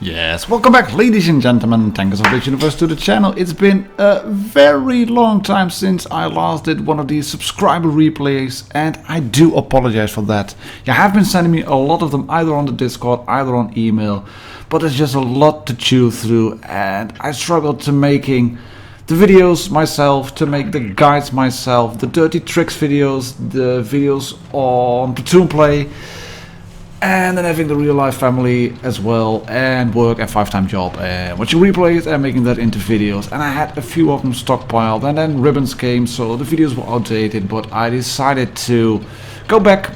Yes, welcome back ladies and gentlemen, Tankers of Blitz Universe to the channel. It's been a very long time since I last did one of these subscriber replays and I do apologize for that. You have been sending me a lot of them either on the Discord, either on email, but there's just a lot to chew through and I struggled to making the videos myself, to make the guides myself, the dirty tricks videos, the videos on platoon play, and then having the real life family as well, and work and 5-time job, and watching replays and making that into videos. And I had a few of them stockpiled, and then ribbons came, so the videos were outdated. But I decided to go back,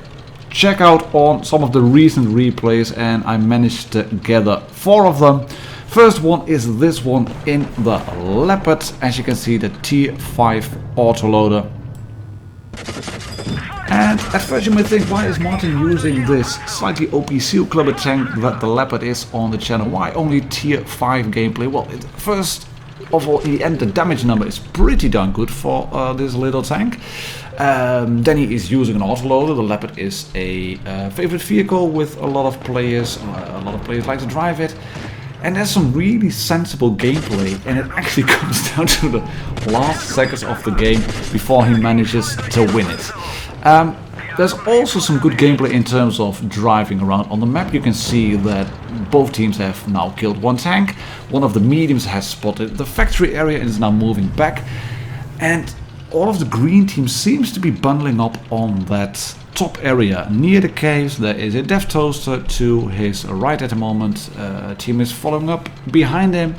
check out on some of the recent replays, and I managed to gather 4 of them. First one is this one in the Leopard, as you can see, the T5 autoloader. And at first you may think, why is Martin using this slightly OP seal clubber tank that the Leopard is on the channel? Why only tier 5 gameplay? Well, first of all, in the end the damage number is pretty darn good for this little tank. Then he is using an autoloader. The Leopard is a favorite vehicle with a lot of players. A lot of players like to drive it. And there's some really sensible gameplay, and it actually comes down to the last seconds of the game before he manages to win it. There's also some good gameplay in terms of driving around on the map. You can see that both teams have now killed one tank. One of the mediums has spotted the factory area and is now moving back. And all of the green team seems to be bundling up on that top area near the caves. There is a death toaster to his right at the moment. Team is following up behind him.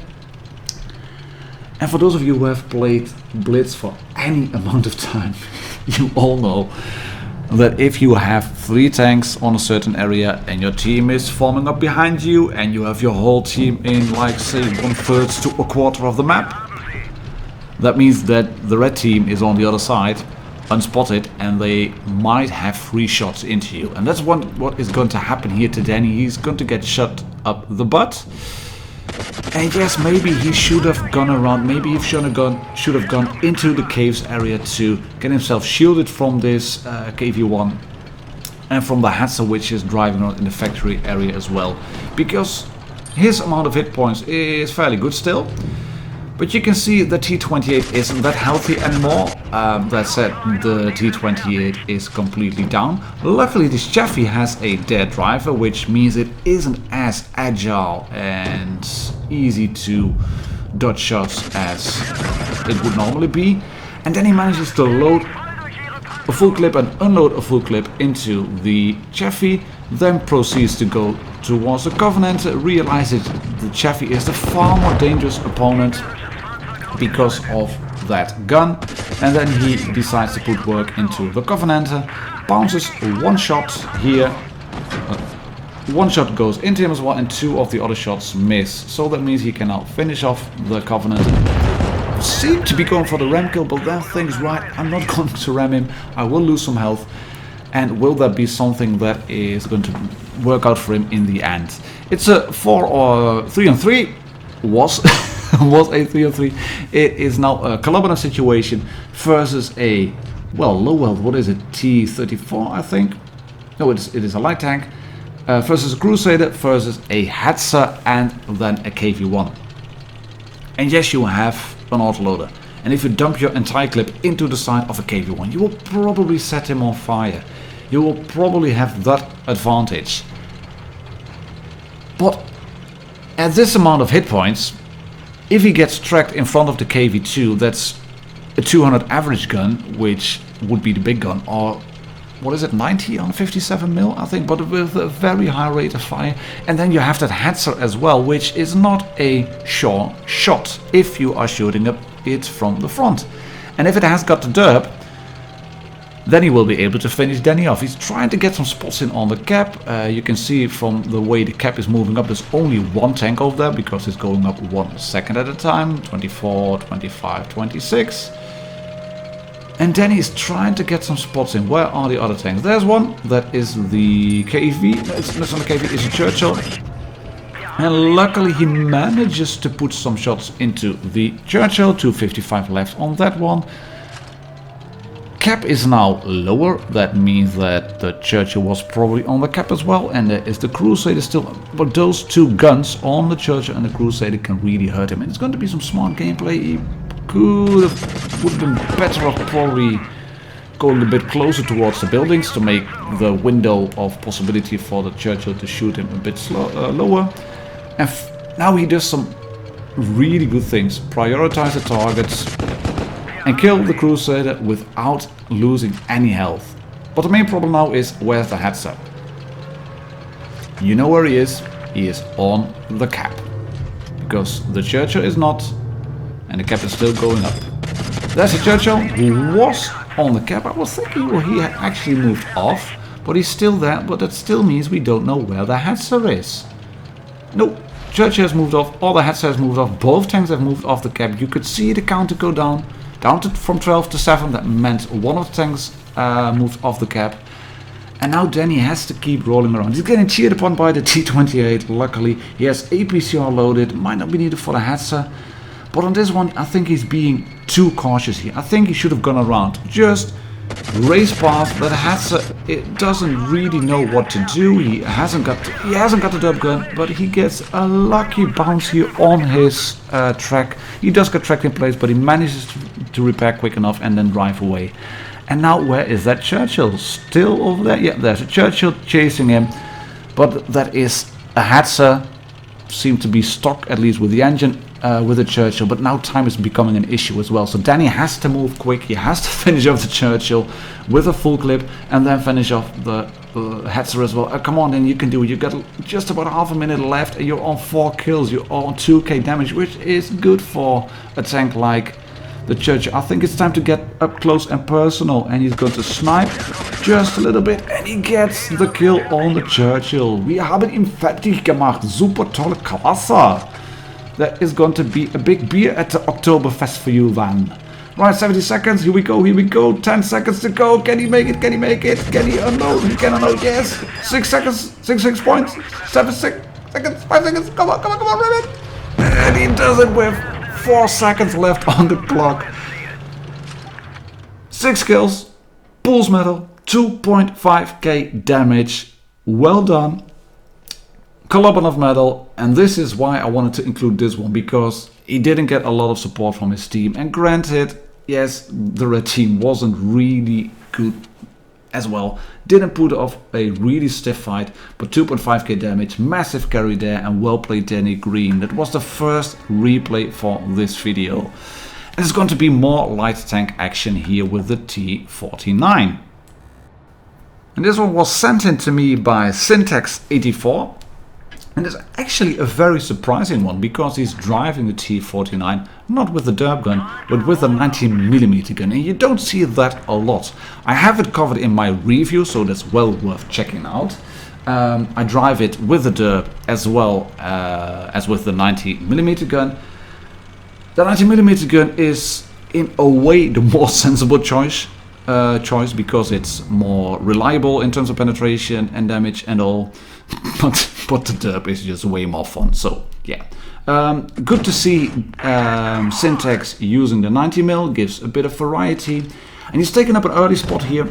And for those of you who have played Blitz for any amount of time, you all know that if you have 3 tanks on a certain area and your team is forming up behind you and you have your whole team in, like, say, 1/3 to a quarter of the map, that means that the red team is on the other side, unspotted, and they might have 3 shots into you. And that's what is going to happen here to Danny. He's going to get shot up the butt. And yes, maybe he should have gone around, maybe he should have gone into the caves area to get himself shielded from this KV-1 and from the Hatzer, which is driving around in the factory area as well, because his amount of hit points is fairly good still. But you can see the T28 isn't that healthy anymore. That said, the T28 is completely down. Luckily, this Chaffee has a dead driver, which means it isn't as agile and easy to dodge shots as it would normally be. And then he manages to load a full clip and unload a full clip into the Chaffee, then proceeds to go towards the Covenant, realizes the Chaffee is the far more dangerous opponent because of that gun, and then he decides to put work into the Covenanter, bounces 1 shot here, 1 shot goes into him as well, and 2 of the other shots miss, so that means he can now finish off the Covenanter. Seem to be going for the ram kill, but that thing's right, I'm not going to ram him, I will lose some health, and will that be something that is going to work out for him in the end? It's a 3-on-3, was was a 3-on-3. It is now a collaborative situation versus a, well, low health, what is it, T34 I think? No, it is a light tank, versus a Crusader, versus a Hatzer, and then a KV-1. And yes, you have an autoloader, and if you dump your entire clip into the side of a KV-1, you will probably set him on fire. You will probably have that advantage. But at this amount of hit points, if he gets tracked in front of the KV-2, that's a 200 average gun, which would be the big gun, or what is it, 90 on 57 mil, I think, but with a very high rate of fire. And then you have that Hatzer as well, which is not a sure shot if you are shooting it from the front. And if it has got the derp, then he will be able to finish Danny off. He's trying to get some spots in on the cap. You can see from the way the cap is moving up, there's only 1 tank over there because it's going up 1 second at a time. 24, 25, 26. And Danny is trying to get some spots in. Where are the other tanks? There's one. That is the KV. No, it's not the KV, it's a Churchill. And luckily he manages to put some shots into the Churchill. 255 left on that one. cap is now lower. That means that the Churchill was probably on the cap as well. And there is the Crusader still. But those two guns on the Churchill and the Crusader can really hurt him. And it's going to be some smart gameplay. He would have been better off probably going a bit closer towards the buildings to make the window of possibility for the Churchill to shoot him a bit lower. And now he does some really good things. Prioritize the targets and kill the Crusader without losing any health. But the main problem now is, where's the Hetzer? You know where he is on the cap. Because the Churchill is not, and the cap is still going up. There's the Churchill who was on the cap. I was thinking, well, he had actually moved off, but he's still there, but that still means we don't know where the Hetzer is. Nope. Churchill has moved off, all the Hetzer has moved off, both tanks have moved off the cap. You could see the counter go down from 12 to 7. That meant one of the tanks moved off the cap. And now Danny has to keep rolling around. He's getting cheered upon by the T-28. Luckily, he has APCR loaded. Might not be needed for the Hetzer. But on this one, I think he's being too cautious here. I think he should have gone around. Just race past, but the Hetzer, it doesn't really know what to do. He hasn't got the dub gun, but he gets a lucky bounce here on his track. He does get tracked in place, but he manages to repair quick enough and then drive away. And now where is that Churchill? Still over there? Yeah, there's a Churchill chasing him, but that is a Hetzer. Seemed to be stuck, at least with the engine, with the Churchill, but now time is becoming an issue as well. So Danny has to move quick. He has to finish off the Churchill with a full clip and then finish off the Hetzer as well. Come on, then you can do it. You got just about half a minute left and you're on 4 kills. You're on 2k damage, which is good for a tank like the Churchill. I think it's time to get up close and personal, and he's going to snipe just a little bit and he gets the kill on the Churchill. We haben ihn fertig gemacht. Super tolle Klasse. That is going to be a big beer at the Oktoberfest for you, Van. Right, 70 seconds. Here we go. 10 seconds to go. Can he make it? Can he unload? He can unload. Yes. 6 seconds. 6 points. 7 seconds. 5 seconds. Come on, run it. And he does it with 4 seconds left on the clock. 6 kills. Pulse medal. 2.5k damage. Well done. Kolobanov medal, and this is why I wanted to include this one, because he didn't get a lot of support from his team. And granted, yes, the red team wasn't really good as well. Didn't put off a really stiff fight, but 2.5k damage, massive carry there, and well played Danny Green. That was the first replay for this video. And there's going to be more light tank action here with the T-49. And this one was sent in to me by Syntax84. And it's actually a very surprising one, because he's driving the T-49 not with the derp gun, but with a 19mm gun, and you don't see that a lot. I have it covered in my review, so that's well worth checking out. I drive it with the derp as well as with the 90mm gun. The 90mm gun is in a way the more sensible choice because it's more reliable in terms of penetration and damage and all. But the derp is just way more fun. So yeah, good to see Syntax using the 90mm, gives a bit of variety, and he's taken up an early spot here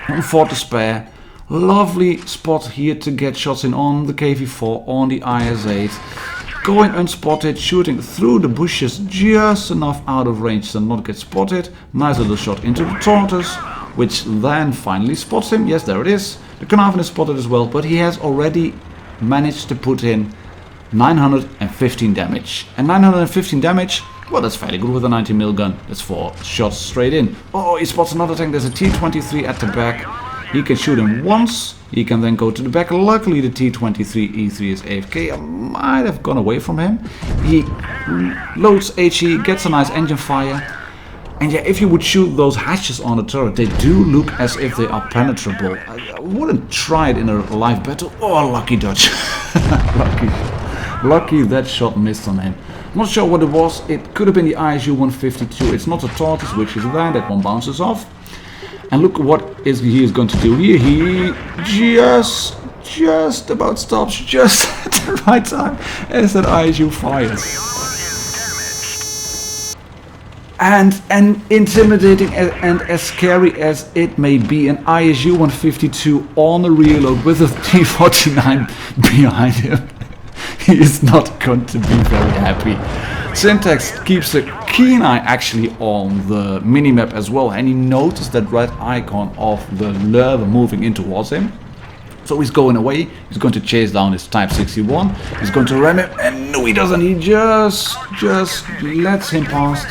on 4 to spare. Lovely spot here to get shots in on the KV4, on the IS-8, going unspotted, shooting through the bushes just enough out of range to not get spotted. Nice little shot into the Tortoise, which then finally spots him. Yes, there it is. The Carnarvon is spotted as well, but he has already managed to put in 915 damage. And 915 damage, well, that's fairly good with a 90mm gun. That's 4 shots straight in. Oh, he spots another tank. There's a T-23 at the back. He can shoot him once. He can then go to the back. Luckily, the T-23E3 is AFK. I might have gone away from him. He loads HE, gets a nice engine fire. And yeah, if you would shoot those hatches on the turret, they do look as if they are penetrable. I wouldn't try it in a live battle. Oh, lucky dodge. Lucky that shot missed on him. I'm not sure what it was. It could have been the ISU 152. It's not a Tortoise, which is there. That one bounces off. And look what he is going to do here. He just about stops just at the right time as that ISU fires. And intimidating and as scary as it may be, an ISU 152 on a reload with a T49 behind him, he is not going to be very happy. Synthe keeps a keen eye actually on the minimap as well, and he noticed that red icon of the Leopard moving in towards him. So he's going away, he's going to chase down his Type 61, he's going to ram him, and no he doesn't, he just lets him past.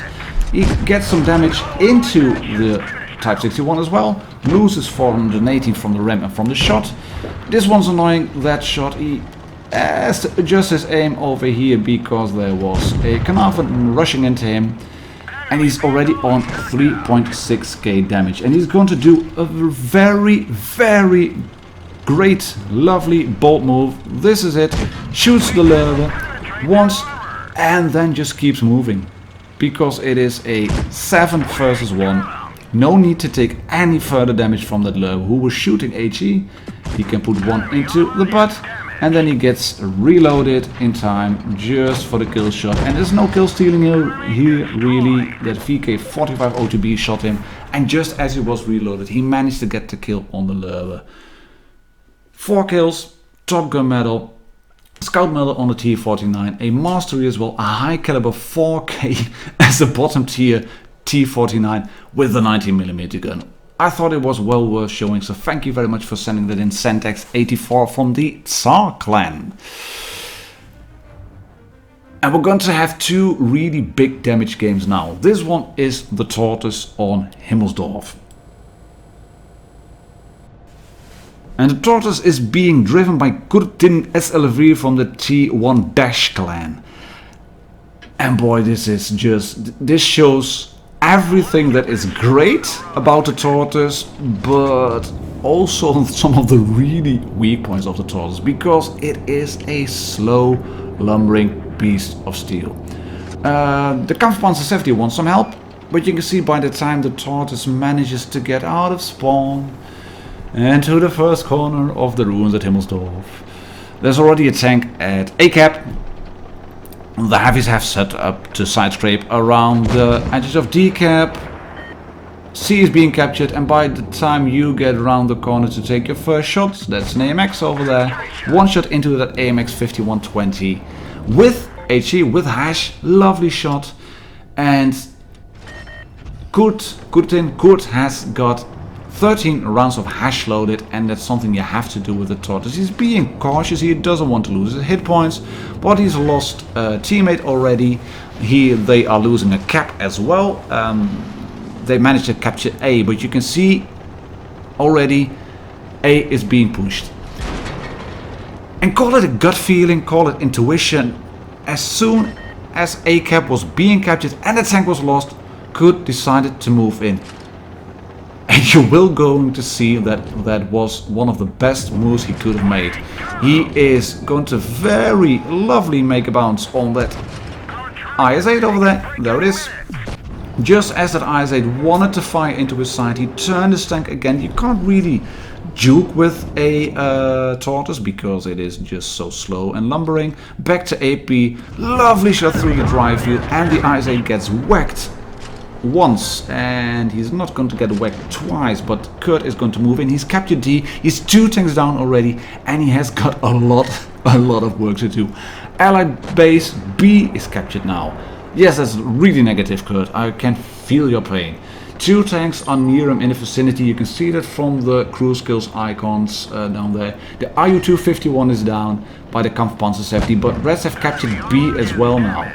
He gets some damage into the Type 61 as well, loses 418 from the ram and from the shot. This one's annoying, that shot, he has to adjust his aim over here because there was a Carnarvon rushing into him. And he's already on 3.6k damage. And he's going to do a very, very great, lovely, bold move. This is it. Shoots the Leopard once and then just keeps moving. Because it is a 7 versus 1. No need to take any further damage from that Leopard who was shooting HE. He can put one into the butt. And then he gets reloaded in time just for the kill shot. And there's no kill stealing here really. That VK45 OTB shot him. And just as he was reloaded, he managed to get the kill on the Leopard. 4 kills, Top Gun medal, Scout medal on the T49, a mastery as well, a high caliber 4K as a bottom tier T49 with the 19mm gun. I thought it was well worth showing, so thank you very much for sending that in, Syntex84 from the Tsar clan. And we're going to have 2 really big damage games now. This one is the Tortoise on Himmelsdorf. And the Tortoise is being driven by Kurtin SLV from the T1 Dash clan. And boy, this shows everything that is great about the Tortoise, but also some of the really weak points of the Tortoise, because it is a slow, lumbering piece of steel. The Kampfpanzer 70 wants some help, but you can see by the time the Tortoise manages to get out of spawn and to the first corner of the ruins at Himmelsdorf, there's already a tank at A cap. The heavies have set up to side scrape around the edges of D cap. C is being captured, and by the time you get around the corner to take your first shot, that's an AMX over there. One shot into that AMX 5120 with HE, with hash, lovely shot. And Kurt has got 13 rounds of hash loaded, and that's something you have to do with the Tortoise. He's being cautious, he doesn't want to lose his hit points, but he's lost a teammate already. They are losing a cap as well. They managed to capture A, but you can see already A is being pushed. And call it a gut feeling, call it intuition. As soon as A cap was being captured and the tank was lost, Kurt decided to move in. And you will going to see that that was one of the best moves he could have made. He is going to very lovely make a bounce on that IS-8 over there. There it is. Just as that IS-8 wanted to fire into his side, he turned his tank again. You can't really juke with a Tortoise because it is just so slow and lumbering. Back to AP, lovely shot through the drive field, and the IS-8 gets whacked once, and he's not going to get whacked twice, but Kurt is going to move in. He's captured D, he's 2 tanks down already, and he has got a lot of work to do. Allied base B is captured now. Yes, that's really negative, Kurt. I can feel your pain. 2 tanks are near him in the vicinity. You can see that from the crew skills icons down there. The IU-251 is down by the Kampfpanzer 70, but Reds have captured B as well now.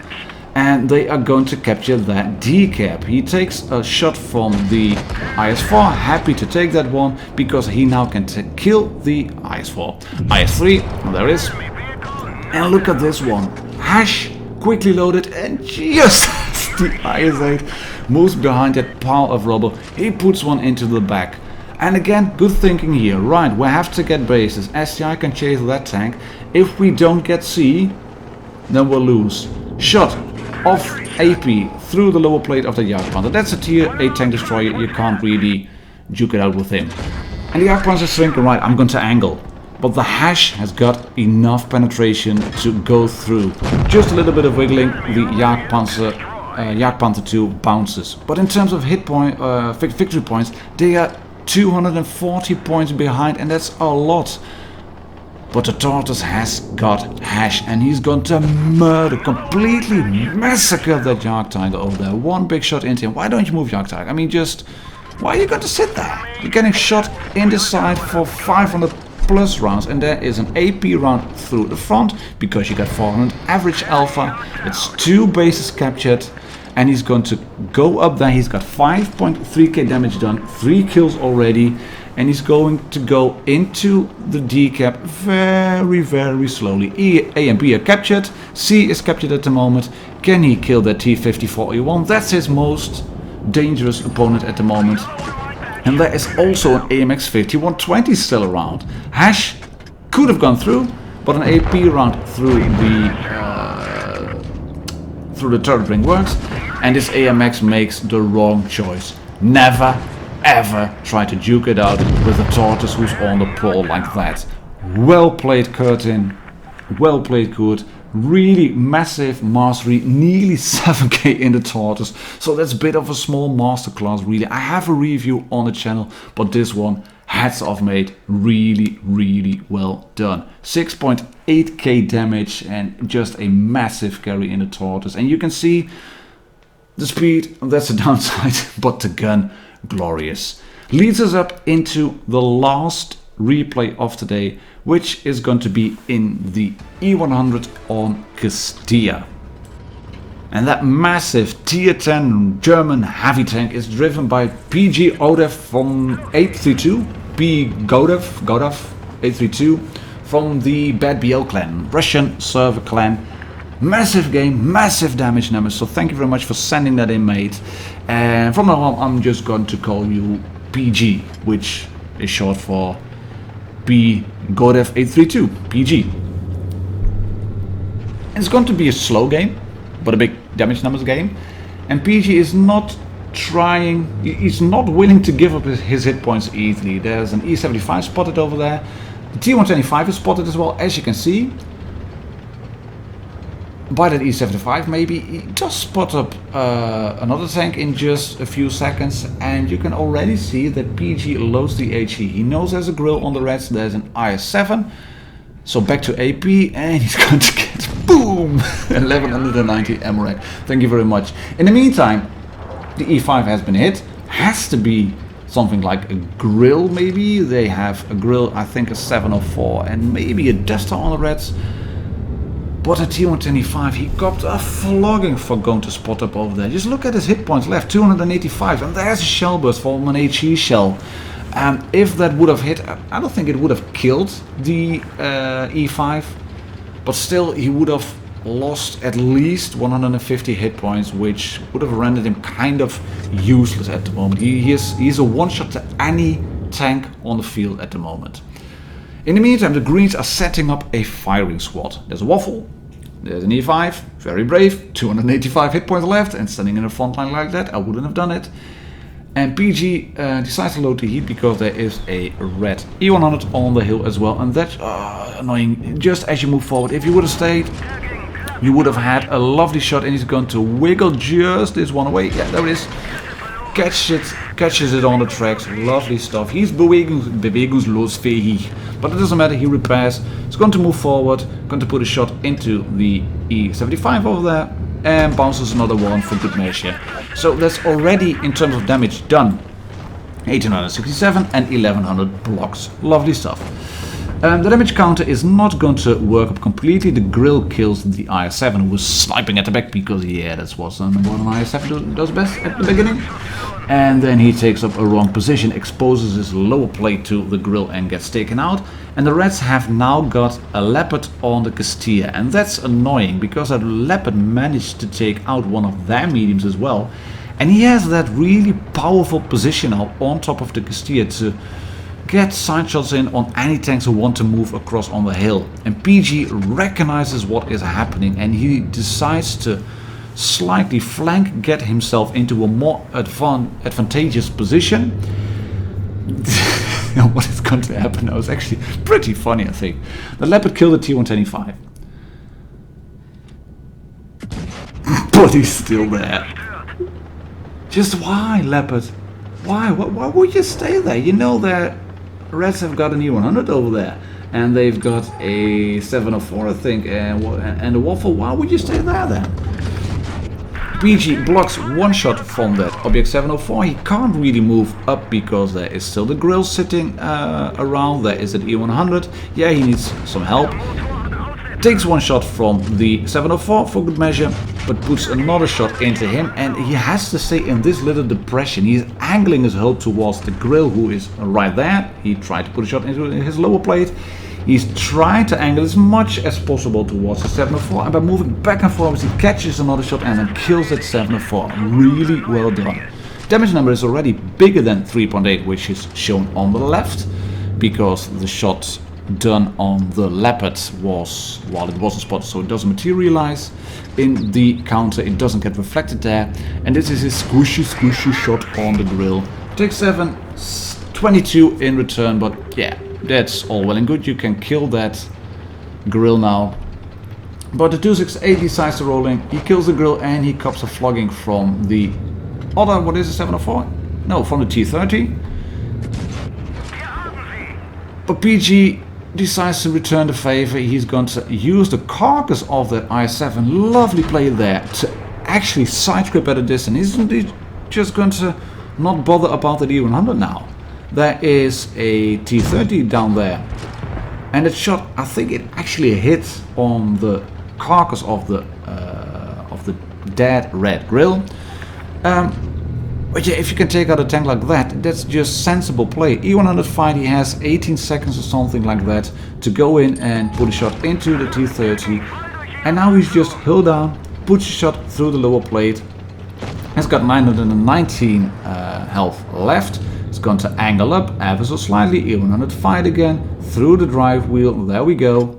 And they are going to capture that D cap. He takes a shot from the IS-4, happy to take that one, because he now can kill the IS-4. IS-3, there it is. And look at this one. Hash, quickly loaded, and just as the IS-8 moves behind that pile of rubble, he puts one into the back. And again, good thinking here. Right, we have to get bases. STI can chase that tank. If we don't get C, then we'll lose. Shot off AP through the lower plate of the Jagdpanzer. That's a tier 8 tank destroyer, you can't really juke it out with him. And the Jagdpanzer is thinking, right, I'm going to angle. But the hash has got enough penetration to go through. Just a little bit of wiggling, the Jagdpanzer Jagdpanther 2 bounces. But in terms of hit point, victory points, they are 240 points behind, and that's a lot. But the Tortoise has got hash, and he's going to murder, completely massacre that Jagdtiger over there. One big shot into him. Why don't you move, Jagdtiger? I mean, just, why are you going to sit there? You're getting shot in the side for 500 plus rounds, and there is an AP round through the front, because you got 400 average alpha. It's 2 bases captured, and he's going to go up there. He's got 5.3k damage done, 3 kills already. And he's going to go into the D cap very, very slowly. A and B are captured. C is captured at the moment. Can he kill that T-54E1? That's his most dangerous opponent at the moment. And there is also an AMX 5120 still around. Hash could have gone through, but an AP round through the turret ring works. And this AMX makes the wrong choice. Never ever try to duke it out with a Tortoise who's on the pole like that. Well played, Curtin. Well played, Kurt. Really massive mastery, nearly 7k in the Tortoise. So that's a bit of a small masterclass, really. I have a review on the channel, but this one, hats off, mate. Really, really well done. 6.8k damage and just a massive carry in the Tortoise. And you can see the speed, that's the downside, but the gun, glorious. Leads us up into the last replay of today, which is going to be in the E100 on Castilla. And that massive tier 10 German heavy tank is driven by PG Odev from 832, P Godev 832 from the Bad BL clan, Russian server clan. Massive game, massive damage numbers, so thank you very much for sending that in, mate. And from now on, I'm just going to call you PG, which is short for P Godev 832, PG. It's going to be a slow game, but a big damage numbers game. And PG is not trying, he's not willing to give up his hit points easily. There's an E75 spotted over there. The T125 is spotted as well, as you can see. By that E75 maybe, he just spot up another tank in just a few seconds, and you can already see that PG loads the HE. He knows there's a grill on the reds, there's an IS7, so back to AP, and he's going to get, boom, 1190 MRAC. Thank you very much. In the meantime, the E5 has been hit, has to be something like a grill maybe. They have a grill, I think a 704, and maybe a duster on the reds. But at T125, he copped a flogging for going to spot up over there. Just look at his hit points left, 285, and there's a shell burst from an HE shell. If that would have hit, I don't think it would have killed the E5, but still he would have lost at least 150 hit points, which would have rendered him kind of useless at the moment. He's a one-shot to any tank on the field at the moment. In the meantime, the Greens are setting up a firing squad. There's a Waffle, there's an E5, very brave, 285 hit points left, and standing in the front line like that, I wouldn't have done it. And PG decides to load the heat because there is a red E100 on the hill as well, and that's annoying. Just as you move forward, if you would have stayed, you would have had a lovely shot, and he's going to wiggle just this one away. Yeah, there it is. Catches it on the tracks, lovely stuff. He's bewegungslos, but it doesn't matter, he repairs. He's going to move forward, going to put a shot into the E75 over there, and bounces another one for good measure. So that's already, in terms of damage, done. 1867 and 1100 blocks, lovely stuff. The damage counter is not going to work up completely. The grill kills the IS7, who was sniping at the back because, yeah, that's what an IS7 does best at the beginning. And then he takes up a wrong position, exposes his lower plate to the grill and gets taken out. And the Reds have now got a Leopard on the Castilla, and that's annoying because that Leopard managed to take out one of their mediums as well. And he has that really powerful position now on top of the Castilla to get side shots in on any tanks who want to move across on the hill. And PG recognizes what is happening, and he decides to slightly flank, get himself into a more advantageous position. What is going to happen now is actually pretty funny, I think. The Leopard killed the T125. but he's still there. Just why, Leopard? Why? Why would you stay there? You know the Reds have got an E100 over there. And they've got a 704, I think, and a waffle. Why would you stay there then? PG blocks one shot from that object 704. He can't really move up because there is still the grill sitting around. There is an E100. Yeah, he needs some help. Takes one shot from the 704 for good measure, but puts another shot into him, and he has to stay in this little depression. He's angling his hull towards the grill, who is right there. He tried to put a shot into his lower plate. He's trying to angle as much as possible towards the 704, and by moving back and forwards he catches another shot and then kills that 704. Really well done. Damage number is already bigger than 3.8, which is shown on the left, because the shot done on the Leopard was, while it wasn't spotted, so it doesn't materialize in the counter, it doesn't get reflected there, and this is his squishy shot on the grill. Takes 7, 22 in return, but yeah, that's all well and good. You can kill that grill now. But the 268 decides to roll in, he kills the grill, and he cops a flogging from the other, what is it, 704? No, from the T30. But PG decides to return the favor. He's going to use the carcass of the I7, lovely play there, to actually side grip at a distance. Isn't he just going to not bother about the E100 now? There is a T30 down there, and that shot, I think it actually hit on the carcass of the dead red grill. But yeah, if you can take out a tank like that, that's just sensible play. E100 fight, he has 18 seconds or something like that to go in and put a shot into the T30. And now he's just hull down, puts a shot through the lower plate. He's got 919 health left. He's going to angle up ever so slightly. E100 fight again through the drive wheel. There we go.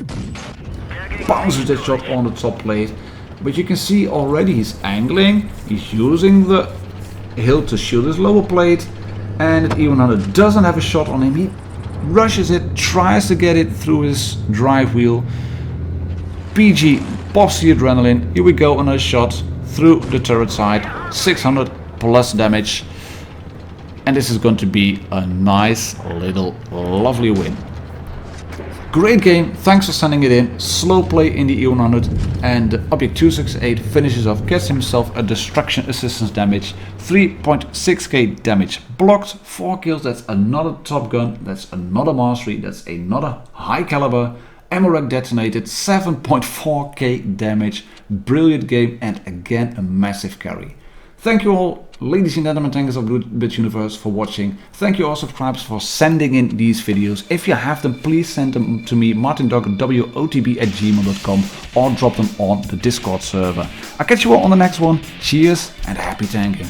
Bounces that shot on the top plate. But you can see already he's angling. He's using the hill to shoot his lower plate, and the E100 doesn't have a shot on him. He rushes it, tries to get it through his drive wheel. PG pops the adrenaline. Here we go, another shot through the turret side, 600 plus damage, and this is going to be a nice little lovely win. Great game, thanks for sending it in. Slow play in the E100, and Object 268 finishes off, gets himself a destruction assistance damage, 3.6k damage blocked, 4 kills. That's another top gun, that's another mastery, that's another high caliber, ammo rack detonated, 7.4k damage. Brilliant game, and again a massive carry. Thank you all, ladies and gentlemen, tankers of WoT Blitz Universe, for watching. Thank you all subscribers for sending in these videos. If you have them, please send them to me, martindoggerwotb@gmail.com, or drop them on the Discord server. I'll catch you all on the next one. Cheers and happy tanking.